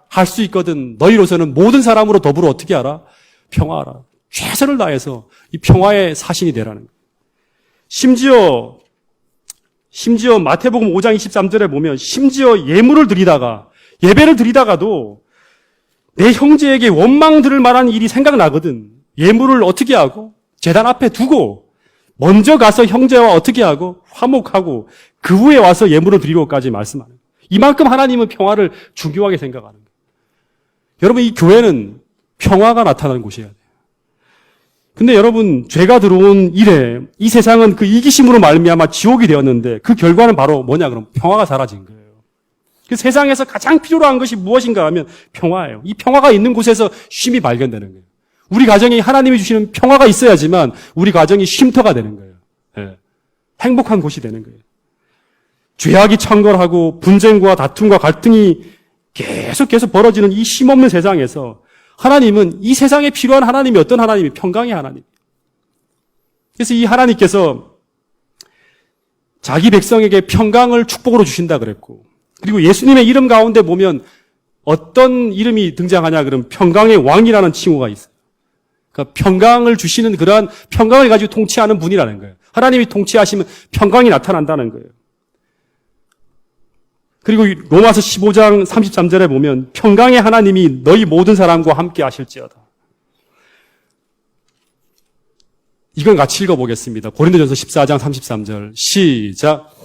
할 수 있거든. 너희로서는 모든 사람으로 더불어 어떻게 하라? 평화하라. 최선을 다해서 이 평화의 사신이 되라는 거예요. 심지어 마태복음 5장 23절에 보면 심지어 예물을 드리다가 예배를 드리다가도 내 형제에게 원망 들을 만한 일이 생각나거든. 예물을 어떻게 하고 제단 앞에 두고 먼저 가서 형제와 어떻게 하고 화목하고 그 후에 와서 예물을 드리고까지 말씀하는 거예요. 이만큼 하나님은 평화를 중요하게 생각하는 거예요. 여러분, 이 교회는 평화가 나타나는 곳이어야 돼요. 근데 여러분, 죄가 들어온 이래 이 세상은 그 이기심으로 말미암아 지옥이 되었는데 그 결과는 바로 뭐냐 그러면 평화가 사라진 거예요. 그 세상에서 가장 필요로 한 것이 무엇인가 하면 평화예요. 이 평화가 있는 곳에서 쉼이 발견되는 거예요. 우리 가정에 하나님이 주시는 평화가 있어야지만 우리 가정이 쉼터가 되는 거예요. 네. 행복한 곳이 되는 거예요. 죄악이 창궐하고 분쟁과 다툼과 갈등이 계속 벌어지는 이 쉼없는 세상에서 하나님은 이 세상에 필요한 하나님이 어떤 하나님이 평강의 하나님. 그래서 이 하나님께서 자기 백성에게 평강을 축복으로 주신다 그랬고 그리고 예수님의 이름 가운데 보면 어떤 이름이 등장하냐 그러면 평강의 왕이라는 칭호가 있어요. 그러니까 평강을 주시는 그러한 평강을 가지고 통치하는 분이라는 거예요. 하나님이 통치하시면 평강이 나타난다는 거예요. 그리고 로마서 15장 33절에 보면 평강의 하나님이 너희 모든 사람과 함께 하실지어다. 이건 같이 읽어보겠습니다. 고린도전서 14장 33절 시작.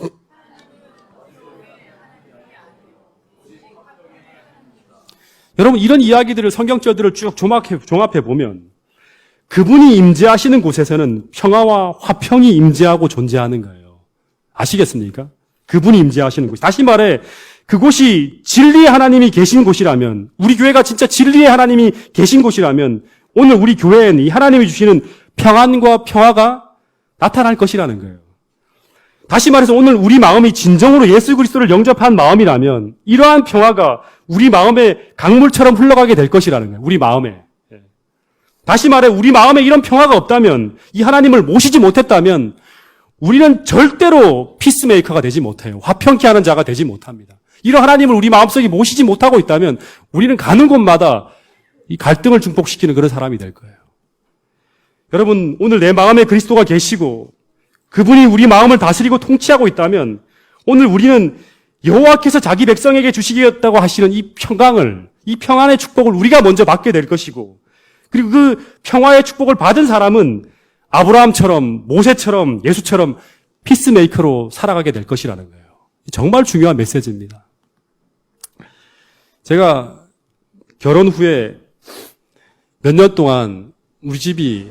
여러분, 이런 이야기들을 성경절들을 쭉 종합해 보면 그분이 임재하시는 곳에서는 평화와 화평이 임재하고 존재하는 거예요. 아시겠습니까? 그분이 임재하시는 곳. 다시 말해 그곳이 진리의 하나님이 계신 곳이라면, 우리 교회가 진짜 진리의 하나님이 계신 곳이라면 오늘 우리 교회에는 이 하나님이 주시는 평안과 평화가 나타날 것이라는 거예요. 다시 말해서 오늘 우리 마음이 진정으로 예수 그리스도를 영접한 마음이라면 이러한 평화가 우리 마음에 강물처럼 흘러가게 될 것이라는 거예요. 우리 마음에. 다시 말해 우리 마음에 이런 평화가 없다면, 이 하나님을 모시지 못했다면 우리는 절대로 피스메이커가 되지 못해요. 화평케 하는 자가 되지 못합니다. 이런 하나님을 우리 마음속에 모시지 못하고 있다면 우리는 가는 곳마다 이 갈등을 증폭시키는 그런 사람이 될 거예요. 여러분, 오늘 내 마음에 그리스도가 계시고 그분이 우리 마음을 다스리고 통치하고 있다면 오늘 우리는 여호와께서 자기 백성에게 주시겠다고 하시는 이 평강을, 이 평안의 축복을 우리가 먼저 받게 될 것이고, 그리고 그 평화의 축복을 받은 사람은 아브라함처럼, 모세처럼, 예수처럼 피스메이커로 살아가게 될 것이라는 거예요. 정말 중요한 메시지입니다. 제가 결혼 후에 몇 년 동안 우리 집이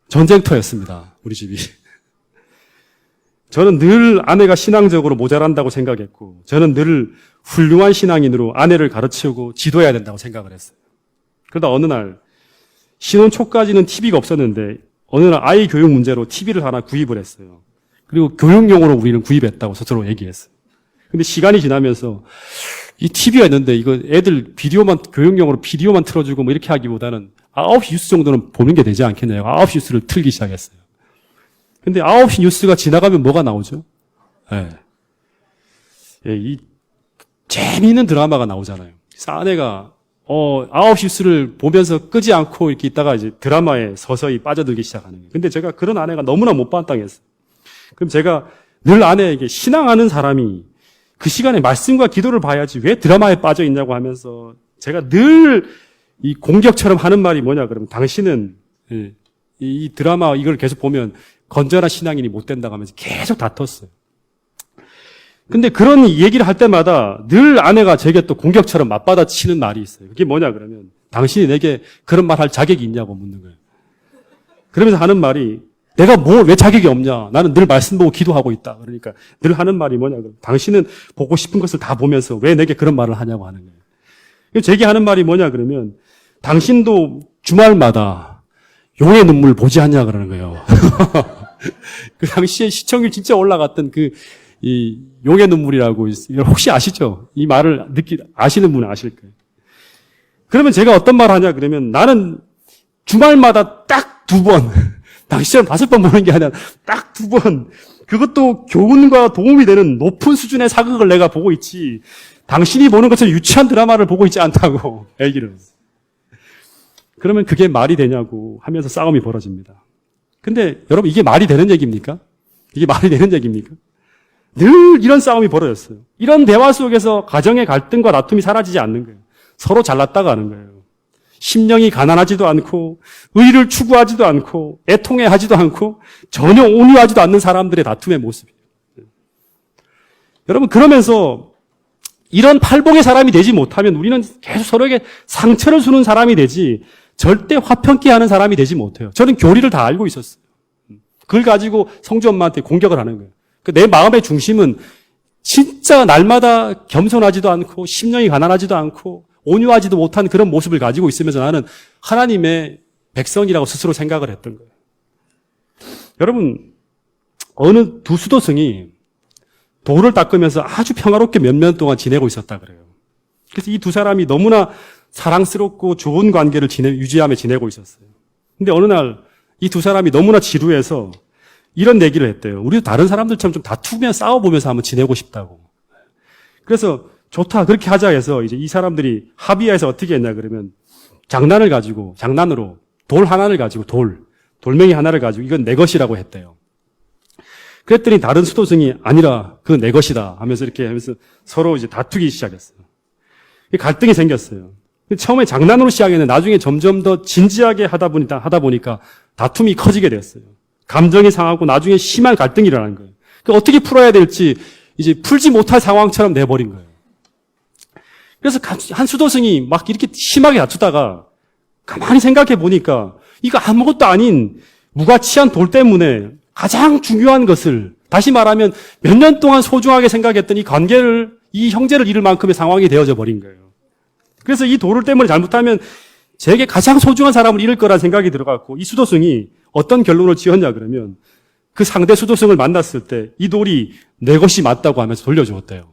전쟁터였습니다. 우리 집이. 저는 늘 아내가 신앙적으로 모자란다고 생각했고, 저는 늘 훌륭한 신앙인으로 아내를 가르치고 지도해야 된다고 생각을 했어요. 그러다 어느 날 신혼 초까지는 TV가 없었는데 어느 날 아이 교육 문제로 TV를 하나 구입을 했어요. 그리고 교육용으로 우리는 구입했다고 스스로 얘기했어요. 근데 시간이 지나면서 이 TV가 있는데 이거 애들 비디오만, 교육용으로 비디오만 틀어주고 뭐 이렇게 하기보다는 9시 뉴스 정도는 보는 게 되지 않겠냐고 9시 뉴스를 틀기 시작했어요. 근데 9시 뉴스가 지나가면 뭐가 나오죠? 예. 이 재미있는 드라마가 나오잖아요. 그래서 아내가 9시 뉴스를 보면서 끄지 않고 이렇게 있다가 이제 드라마에 서서히 빠져들기 시작하는 거예요. 근데 제가 그런 아내가 너무나 못마땅했어요. 그럼 제가 늘 아내에게, 신앙하는 사람이 그 시간에 말씀과 기도를 봐야지 왜 드라마에 빠져 있냐고 하면서 제가 늘 이 공격처럼 하는 말이 뭐냐 그러면, 당신은 이 드라마 이걸 계속 보면 건전한 신앙인이 못 된다고 하면서 계속 다퉜어요. 근데 그런 얘기를 할 때마다 늘 아내가 제게 또 공격처럼 맞받아치는 말이 있어요. 그게 뭐냐 그러면, 당신이 내게 그런 말 할 자격이 있냐고 묻는 거예요. 그러면서 하는 말이, 내가 왜 자격이 없냐? 나는 늘 말씀 보고 기도하고 있다. 그러니까 늘 하는 말이 뭐냐 그러면, 당신은 보고 싶은 것을 다 보면서 왜 내게 그런 말을 하냐고 하는 거예요. 제게 하는 말이 뭐냐 그러면, 당신도 주말마다 용의 눈물 보지 않냐 그러는 거예요. 그 당시에 시청률 진짜 올라갔던 이 용의 눈물이라고, 혹시 아시죠? 이 말을 아시는 분은 아실 거예요. 그러면 제가 어떤 말 하냐 그러면, 나는 주말마다 딱 2번, 당시처럼 5번 보는 게 아니라 딱 2번, 그것도 교훈과 도움이 되는 높은 수준의 사극을 내가 보고 있지, 당신이 보는 것처럼 유치한 드라마를 보고 있지 않다고 얘기를. 그러면 그게 말이 되냐고 하면서 싸움이 벌어집니다. 근데 여러분, 이게 말이 되는 얘기입니까? 이게 말이 되는 얘기입니까? 늘 이런 싸움이 벌어졌어요. 이런 대화 속에서 가정의 갈등과 다툼이 사라지지 않는 거예요. 서로 잘났다가 하는 거예요. 심령이 가난하지도 않고 의를 추구하지도 않고 애통해하지도 않고 전혀 온유하지도 않는 사람들의 다툼의 모습이에요. 여러분, 그러면서 이런 팔복의 사람이 되지 못하면 우리는 계속 서로에게 상처를 주는 사람이 되지 절대 화평케 하는 사람이 되지 못해요. 저는 교리를 다 알고 있었어요. 그걸 가지고 성주 엄마한테 공격을 하는 거예요. 내 마음의 중심은 진짜 날마다 겸손하지도 않고 심령이 가난하지도 않고 온유하지도 못한 그런 모습을 가지고 있으면서 나는 하나님의 백성이라고 스스로 생각을 했던 거예요. 여러분, 어느 두 수도승이 돌을 닦으면서 아주 평화롭게 몇 년 동안 지내고 있었다 그래요. 그래서 이 두 사람이 너무나 사랑스럽고 좋은 관계를 유지하며 지내고 있었어요. 근데 어느 날 이 두 사람이 너무나 지루해서 이런 얘기를 했대요. 우리도 다른 사람들처럼 좀 다투며 싸워보면서 한번 지내고 싶다고. 그래서 좋다, 그렇게 하자 해서 이제 이 사람들이 합의해서 어떻게 했냐 그러면, 장난으로 돌 하나를 가지고, 돌멩이 하나를 가지고 이건 내 것이라고 했대요. 그랬더니 다른 수도승이 아니라 그건 내 것이다 하면서 이렇게 하면서 서로 이제 다투기 시작했어요. 갈등이 생겼어요. 처음에 장난으로 시작했는데 나중에 점점 더 진지하게 하다 보니까 다툼이 커지게 됐어요. 감정이 상하고 나중에 심한 갈등이 일어나는 거예요. 어떻게 풀어야 될지 이제 풀지 못할 상황처럼 내버린 거예요. 그래서 한 수도승이 막 이렇게 심하게 다투다가 가만히 생각해 보니까 이거 아무것도 아닌 무가치한 돌 때문에 가장 중요한 것을 다시 말하면 몇 년 동안 소중하게 생각했던 이 관계를, 이 형제를 잃을 만큼의 상황이 되어져 버린 거예요. 그래서 이 돌을 때문에 잘못하면 제게 가장 소중한 사람을 잃을 거란 생각이 들어갔고, 이 수도승이 어떤 결론을 지었냐 그러면 그 상대 수도승을 만났을 때 이 돌이 내 것이 맞다고 하면서 돌려주었대요.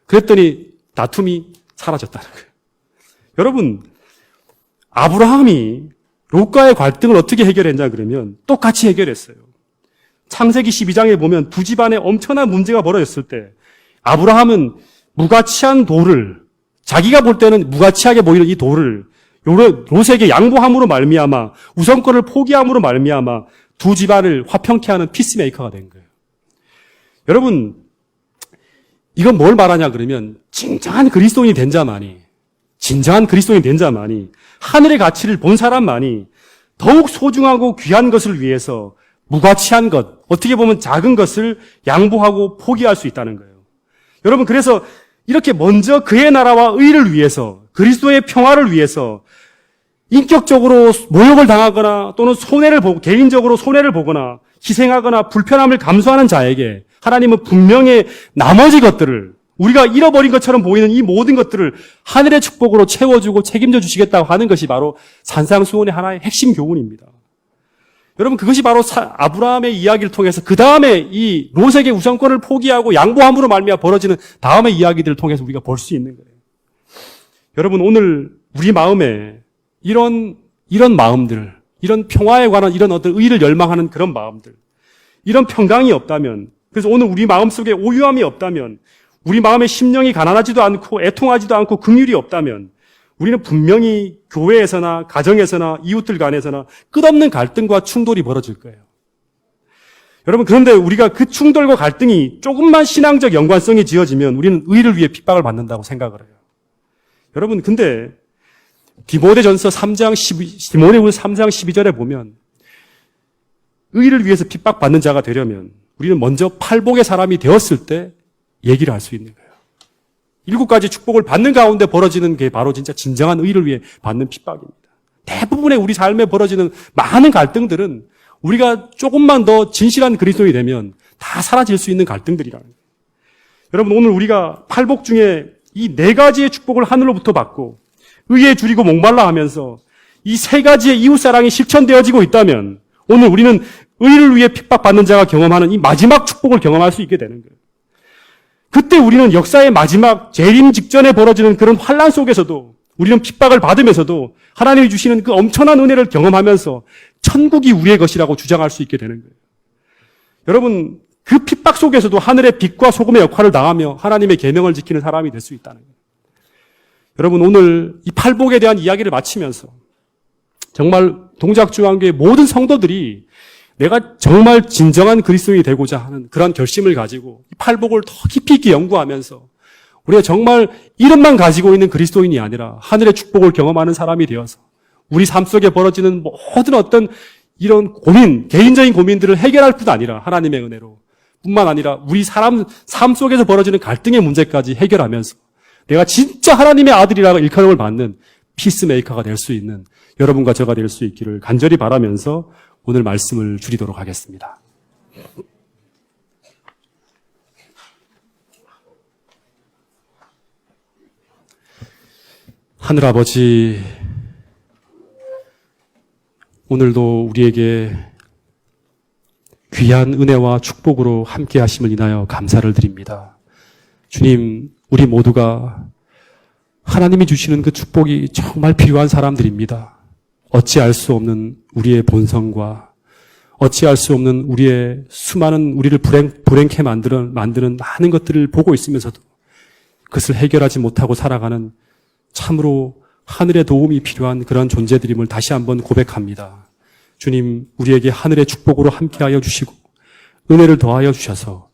그랬더니 다툼이 사라졌다는 거예요. 여러분, 아브라함이 롯과의 갈등을 어떻게 해결했냐 그러면 똑같이 해결했어요. 창세기 12장에 보면 두 집안에 엄청난 문제가 벌어졌을 때 아브라함은 무가치한 돌을, 자기가 볼 때는 무가치하게 보이는 이 돌을 롯에게 양보함으로 말미암아, 우선권을 포기함으로 말미암아 두 집안을 화평케 하는 피스메이커가 된 거예요. 여러분, 이건 뭘 말하냐 그러면 진정한 그리스도인이 된 자만이, 하늘의 가치를 본 사람만이 더욱 소중하고 귀한 것을 위해서 무가치한 것, 어떻게 보면 작은 것을 양보하고 포기할 수 있다는 거예요. 여러분, 그래서 이렇게 먼저 그의 나라와 의를 위해서, 그리스도의 평화를 위해서 인격적으로 모욕을 당하거나 또는 개인적으로 손해를 보거나 희생하거나 불편함을 감수하는 자에게 하나님은 분명히 나머지 것들을, 우리가 잃어버린 것처럼 보이는 이 모든 것들을 하늘의 축복으로 채워주고 책임져 주시겠다고 하는 것이 바로 산상수훈의 하나의 핵심 교훈입니다. 여러분, 그것이 바로 아브라함의 이야기를 통해서 그 다음에 이 롯에게 우선권을 포기하고 양보함으로 말미암아 벌어지는 다음의 이야기들을 통해서 우리가 볼 수 있는 거예요. 여러분, 오늘 우리 마음에 이런 마음들, 이런 평화에 관한 이런 어떤 의를 열망하는 그런 마음들, 이런 평강이 없다면, 그래서 오늘 우리 마음속에 오유함이 없다면, 우리 마음의 심령이 가난하지도 않고 애통하지도 않고 긍휼이 없다면 우리는 분명히 교회에서나 가정에서나 이웃들 간에서나 끝없는 갈등과 충돌이 벌어질 거예요. 여러분, 그런데 우리가 그 충돌과 갈등이 조금만 신앙적 연관성이 지어지면 우리는 의를 위해 핍박을 받는다고 생각을 해요. 여러분, 근데 디모데후서 3장 12절에 보면 의를 위해서 핍박받는 자가 되려면 우리는 먼저 팔복의 사람이 되었을 때 얘기를 할 수 있는 거예요. 7가지 축복을 받는 가운데 벌어지는 게 바로 진짜 진정한 의를 위해 받는 핍박입니다. 대부분의 우리 삶에 벌어지는 많은 갈등들은 우리가 조금만 더 진실한 그리스도인이 되면 다 사라질 수 있는 갈등들이라는 거예요. 여러분, 오늘 우리가 팔복 중에 이 4가지의 축복을 하늘로부터 받고 의에 줄이고 목말라 하면서 이 3가지의 이웃사랑이 실천되어지고 있다면 오늘 우리는 의를 위해 핍박받는 자가 경험하는 이 마지막 축복을 경험할 수 있게 되는 거예요. 그때 우리는 역사의 마지막 재림 직전에 벌어지는 그런 환난 속에서도 우리는 핍박을 받으면서도 하나님이 주시는 그 엄청난 은혜를 경험하면서 천국이 우리의 것이라고 주장할 수 있게 되는 거예요. 여러분, 그 핍박 속에서도 하늘의 빛과 소금의 역할을 다하며 하나님의 계명을 지키는 사람이 될 수 있다는 거예요. 여러분, 오늘 이 팔복에 대한 이야기를 마치면서 정말 동작중앙교회 모든 성도들이 내가 정말 진정한 그리스도인이 되고자 하는 그런 결심을 가지고 이 팔복을 더 깊이 있게 연구하면서 우리가 정말 이름만 가지고 있는 그리스도인이 아니라 하늘의 축복을 경험하는 사람이 되어서 우리 삶 속에 벌어지는 모든 어떤 이런 고민, 개인적인 고민들을 해결할 뿐 아니라 하나님의 은혜로 뿐만 아니라 우리 삶 속에서 벌어지는 갈등의 문제까지 해결하면서 내가 진짜 하나님의 아들이라고 일컬음을 받는 피스메이커가 될 수 있는 여러분과 저가 될 수 있기를 간절히 바라면서 오늘 말씀을 줄이도록 하겠습니다. 하늘아버지, 오늘도 우리에게 귀한 은혜와 축복으로 함께 하심을 인하여 감사를 드립니다. 주님, 우리 모두가 하나님이 주시는 그 축복이 정말 필요한 사람들입니다. 어찌할 수 없는 우리의 본성과 어찌할 수 없는 우리의 수많은 우리를 불행케 만드는 많은 것들을 보고 있으면서도 그것을 해결하지 못하고 살아가는 참으로 하늘의 도움이 필요한 그런 존재들임을 다시 한번 고백합니다. 주님, 우리에게 하늘의 축복으로 함께하여 주시고 은혜를 더하여 주셔서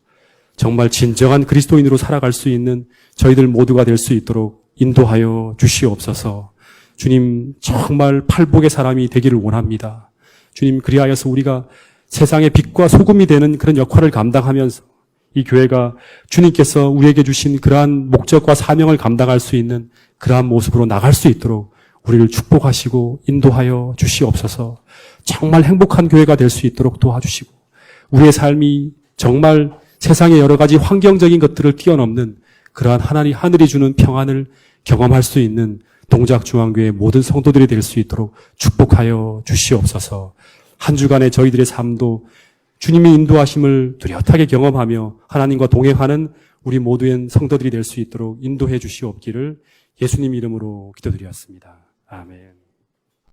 정말 진정한 그리스도인으로 살아갈 수 있는 저희들 모두가 될 수 있도록 인도하여 주시옵소서. 주님, 정말 팔복의 사람이 되기를 원합니다. 주님, 그리하여서 우리가 세상의 빛과 소금이 되는 그런 역할을 감당하면서 이 교회가 주님께서 우리에게 주신 그러한 목적과 사명을 감당할 수 있는 그러한 모습으로 나갈 수 있도록 우리를 축복하시고 인도하여 주시옵소서. 정말 행복한 교회가 될 수 있도록 도와주시고 우리의 삶이 정말 세상의 여러 가지 환경적인 것들을 뛰어넘는 그러한 하늘이 주는 평안을 경험할 수 있는 동작중앙교회 모든 성도들이 될 수 있도록 축복하여 주시옵소서. 한 주간의 저희들의 삶도 주님의 인도하심을 뚜렷하게 경험하며 하나님과 동행하는 우리 모두의 성도들이 될 수 있도록 인도해 주시옵기를 예수님 이름으로 기도드렸습니다. 아멘.